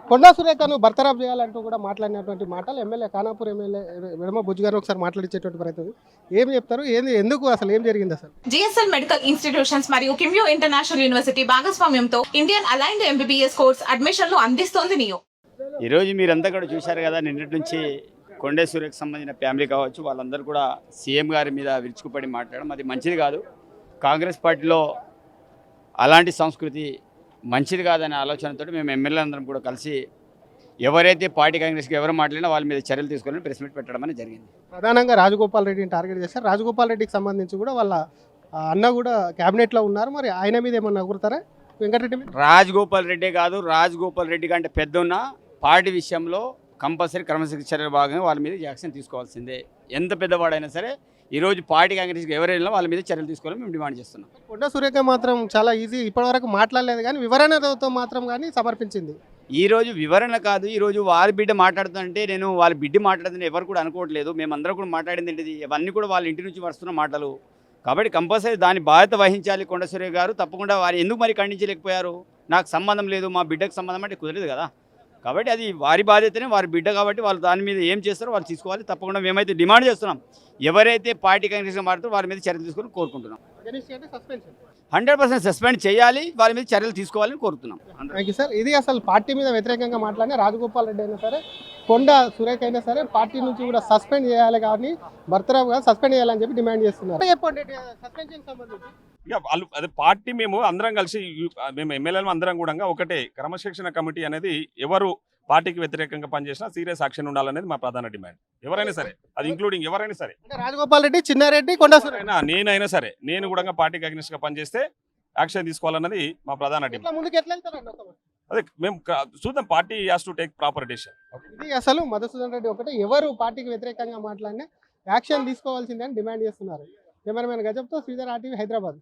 కొండా సురేఖను బర్తరఫ్ చేయాలంటూ కూడా మాట్లాడినటువంటి మాటలు ఎమ్మెల్యే ఖానాపూర్ ఎమ్మెల్యే వెడమ బుజ్జి గారు ఒకసారి మాట్లాడించేటువంటి ప్రయత్నం. ఏం చెప్తారు, ఏంది, ఎందుకు అసలు ఏం జరిగింది అసలు? జిఎస్ఎల్ మెడికల్ ఇన్స్టిట్యూషన్స్ మరియు కిమ్యూ ఇంటర్నేషనల్ యూనివర్సిటీ భాగస్వామ్యంతో ఇండియన్ అలైన్డ్ ఎంబీబీఎస్ కోర్స్ అడ్మిషన్లు అందిస్తోంది నియో. ఈరోజు మీరంతా కూడా చూశారు కదా, నిన్నటి నుంచి కొండే సూర్యకు సంబంధించిన ఫ్యామిలీ కావచ్చు, వాళ్ళందరూ కూడా సీఎం గారి మీద విరుచుకుపడి మాట్లాడడం అది మంచిది కాదు. కాంగ్రెస్ పార్టీలో అలాంటి సంస్కృతి మంచిది కాదనే ఆలోచనతో మేము ఎమ్మెల్యే అందరం కూడా కలిసి ఎవరైతే పార్టీ కాంగ్రెస్కి ఎవరు మాట్లాడినా వాళ్ళ మీద చర్యలు తీసుకోవాలని ప్రెస్ మీట్ పెట్టడం అనేది జరిగింది. ప్రధానంగా రాజగోపాల్ రెడ్డిని టార్గెట్ చేశారు. రాజగోపాల్ రెడ్డికి సంబంధించి కూడా వాళ్ళ అన్న కూడా క్యాబినెట్లో ఉన్నారు. మరి ఆయన మీద ఏమన్నా అగురుతారా వెంకటరెడ్డి మీద? రాజగోపాల్ రెడ్డే కాదు, రాజగోపాల్ రెడ్డి కంటే పెద్ద ఉన్న పార్టీ విషయంలో కంపల్సరీ క్రమశిక్షణ చర్యల భాగంగా వాళ్ళ మీద యాక్షన్ తీసుకోవాల్సిందే. ఎంత పెద్దవాడైనా సరే ఈరోజు పార్టీ కాంగ్రెస్కి ఎవరైనా వాళ్ళ మీద చర్యలు తీసుకోవాలని మేము డిమాండ్ చేస్తున్నాం. కొండా సురేఖ మాత్రం చాలా ఈజీ, ఇప్పటివరకు మాట్లాడలేదు కానీ వివరణతో మాత్రం కానీ సమర్పించింది. ఈరోజు వివరణ కాదు, ఈరోజు వారి బిడ్డ మాట్లాడుతుంటే నేను వాళ్ళ బిడ్డ మాట్లాడుతుంటే ఎవరు కూడా అనుకోవట్లేదు. మేమందరం కూడా మాట్లాడింది ఏంటిది, ఇవన్నీ కూడా వాళ్ళ ఇంటి నుంచి వస్తున్న మాటలు. కాబట్టి కంపల్సరీ దాని బాధ్యత వహించాలి కొండా సురేఖ గారు. తప్పకుండా వారు ఎందుకు మరి ఖండించలేకపోయారు? నాకు సంబంధం లేదు, మా బిడ్డకు సంబంధం అంటే కుదరదు కదా. కాబట్టి అది వారి బాధ్యతనే, వారి బిడ్డ కాబట్టి వాళ్ళు దాని మీద ఏం చేస్తారో వాళ్ళు తీసుకోవాలి. తప్పకుండా మేమైతే డిమాండ్ చేస్తున్నాం, ఎవరైతే పార్టీ కాంగ్రెస్గా మారుతారో వారి మీద చర్యలు తీసుకొని కోరుకుంటున్నాం. 100% సస్పెండ్ చేయాలి, వారి మీద చర్యలు తీసుకోవాలని కోరుతున్నాం. Thank you sir. ఇది అసలు పార్టీ మీద వ్యతిరేకంగా మాట్లాడిన రాజగోపాల్ రెడ్డి అయినా సరే, కొండా సురేఖ అయినా సరే పార్టీ నుంచి కూడా సస్పెండ్ చేయాలి, కానీ బర్తరఫ్ గా సస్పెండ్ చేయాలని చెప్పి డిమాండ్ చేస్తున్నారు. చెప్పండి సస్పెన్షన్ సంబంధించి. ఇక వాళ్ళు అదే పార్టీ మేము అందరం కలిసి మేము ఎమ్మెల్యేలు అందరం కూడా ఒకటే క్రమశిక్షణ కమిటీ అనేది ఎవరు పార్టీకి వ్యతిరేకంగా పనిచేసినా సీరియస్ యాక్షన్ ఉండాలనేది మా ప్రధాన డిమాండ్. ఎవరైనా సరే, అది ఇంక్లూడింగ్ ఎవరైనా సరే, రాజగోపాల్ రెడ్డి, చిన్నారెడ్డి, కొండా సురేఖ నేనైనా సరే, నేను కూడా పార్టీకి అగ్నిస్ట్ గా పనిచేస్తే యాక్షన్ తీసుకోవాలన్నది మా ప్రధాన డిమాండ్. ముందుకు ఎట్లా వెళ్తారు? అదే మేము చూద్దాం, party has to take proper decision. ఇది అసలు మధుసూదన్ రెడ్డి ఒకటే, ఎవరు పార్టీకి వ్యతిరేకంగా మాట్లాడినా యాక్షన్ తీసుకోవాల్సిందే అని డిమాండ్ చేస్తున్నారు. కెమెరామెన్ గజబ్తో శ్రీధర్, RTV, హైదరాబాద్.